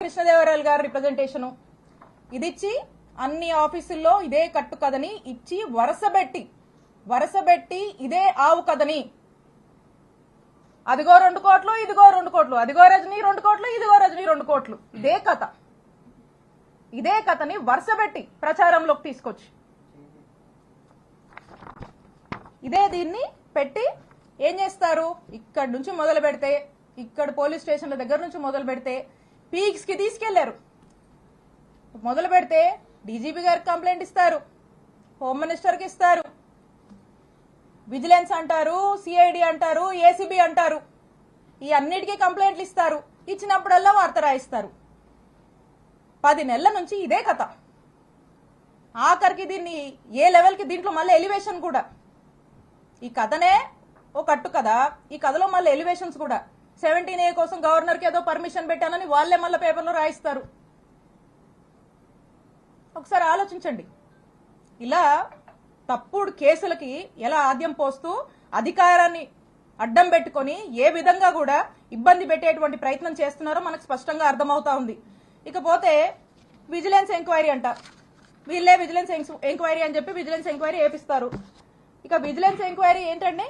కృష్ణదేవరాయలు గారి రిప్రజెంటేషను ఇది ఇచ్చి అన్ని ఆఫీసుల్లో ఇదే కట్టు కథని ఇచ్చి వరసబెట్టి ఇదే ఆవు కథని అదిగో 2 కోట్లు ఇదిగో 2 కోట్లు, అదిగో రజనీ 2 కోట్లు ఇదిగో రజనీ 2 కోట్లు, ఇదే కథని వరుసబెట్టి ప్రచారంలోకి తీసుకొచ్చి దీన్ని పెట్టి ఏం చేస్తారు? ఇక్కడి నుంచి మొదలు పెడితే, ఇక్కడ పోలీస్ స్టేషన్ల దగ్గర నుంచి మొదలు పెడితే పీక్స్ కి తీసుకెళ్లారు. మొదలు పెడితే డీజీపీ గారికి కంప్లైంట్ ఇస్తారు, హోమ్ మినిస్టర్ కి ఇస్తారు, విజిలెన్స్ అంటారు, సిఐడి అంటారు, ఏసీబీ అంటారు, ఈ అన్నిటికీ కంప్లైంట్లు ఇస్తారు. ఇచ్చినప్పుడల్లా వార్త రాయిస్తారు. 10 నెలల నుంచి ఇదే కథ. ఆఖరికి దీన్ని ఏ లెవెల్ కి, దీంట్లో మళ్ళీ ఎలివేషన్ కూడా, ఈ కథనే ఓ కట్టు కదా, ఈ కథలో మళ్ళీ ఎలివేషన్స్ కూడా 17A కోసం గవర్నర్ కి ఏదో పర్మిషన్ పెట్టానని వాళ్లే మళ్ళీ పేపర్లో రాయిస్తారు. ఒకసారి ఆలోచించండి. ఇలా తప్పుడు కేసులకి ఎలా ఆద్యం పోస్తూ అధికారాన్ని అడ్డం పెట్టుకొని ఏ విధంగా కూడా ఇబ్బంది పెట్టేటువంటి ప్రయత్నం చేస్తున్నారో మనకు స్పష్టంగా అర్థమవుతా ఉంది. ఇకపోతే విజిలెన్స్ ఎంక్వైరీ అంట, వీళ్ళే విజిలెన్స్ ఎంక్వైరీ అని చెప్పి విజిలెన్స్ ఎంక్వైరీ వేపిస్తారు. ఇక విజిలెన్స్ ఎంక్వైరీ ఏంటండి?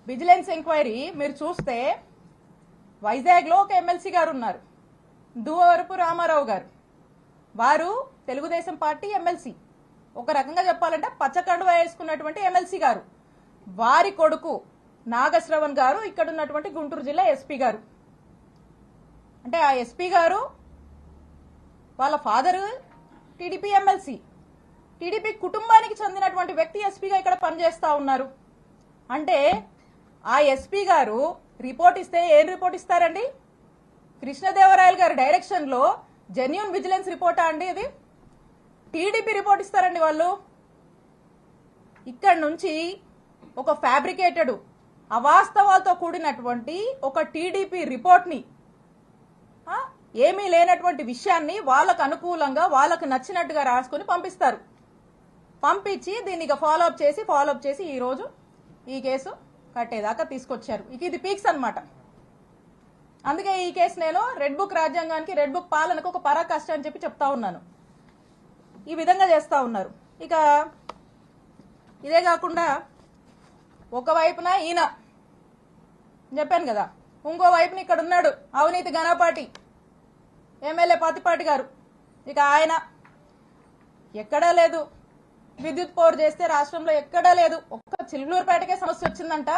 విజిలెన్స్ ఎంక్వైరీ మీరు చూస్తే వైజాగ్ లో ఒక ఎమ్మెల్సీ గారు ఉన్నారు, దువ్వవరపు రామారావు గారు. వారు తెలుగుదేశం పార్టీ ఎమ్మెల్సీ, ఒక రకంగా చెప్పాలంటే పచ్చకండువా వేసుకున్నటువంటి ఎమ్మెల్సీ గారు. వారి కొడుకు నాగశ్రవణ్ గారు ఇక్కడ ఉన్నటువంటి గుంటూరు జిల్లా ఎస్పీ గారు. అంటే ఆ ఎస్పీ గారు వాళ్ళ ఫాదరు టీడీపీ ఎమ్మెల్సీ, టీడీపీ కుటుంబానికి చెందినటువంటి వ్యక్తి ఎస్పీగా ఇక్కడ పనిచేస్తా ఉన్నారు. అంటే ఆ ఎస్పీ గారు రిపోర్ట్ ఇస్తే ఏం రిపోర్ట్ ఇస్తారండి? కృష్ణదేవరాయలు గారి డైరెక్షన్ లో జెన్యూన్ విజిలెన్స్ రిపోర్టా అండి? ఇది టీడీపీ రిపోర్ట్ ఇస్తారండి వాళ్ళు. ఇక్కడ నుంచి ఒక ఫ్యాబ్రికేటెడ్ అవాస్తవాలతో కూడినటువంటి ఒక టీడీపీ రిపోర్ట్ ని, ఏమీ లేనటువంటి విషయాన్ని వాళ్ళకు అనుకూలంగా వాళ్ళకు నచ్చినట్టుగా రాసుకుని పంపిస్తారు. పంపించి దీన్ని ఫాలో అప్ చేసి ఈ రోజు ఈ కేసు కట్టేదాకా తీసుకొచ్చారు. ఇక ఇది పీక్స్ అన్నమాట. అందుకే ఈ కేసు నేను రెడ్ బుక్ రాజ్యాంగానికి, రెడ్ బుక్ పాలనకు ఒక పరాకాష్ట అని చెప్పి చెప్తా ఉన్నాను. ఈ విధంగా చేస్తా ఉన్నారు. ఇక ఇదే కాకుండా ఒకవైపున ఈయన చెప్పాను కదా, ఇంకో వైపున ఇక్కడ ఉన్నాడు అవినీతి ఘనపాటి ఎమ్మెల్యే పత్తిపాటి గారు. ఇక ఆయన ఎక్కడా లేదు, విద్యుత్ పవర్ చేస్తే రాష్ట్రంలో ఎక్కడా లేదు, ఒక్క చిలుకూరుపేటకే సమస్య వచ్చిందంట.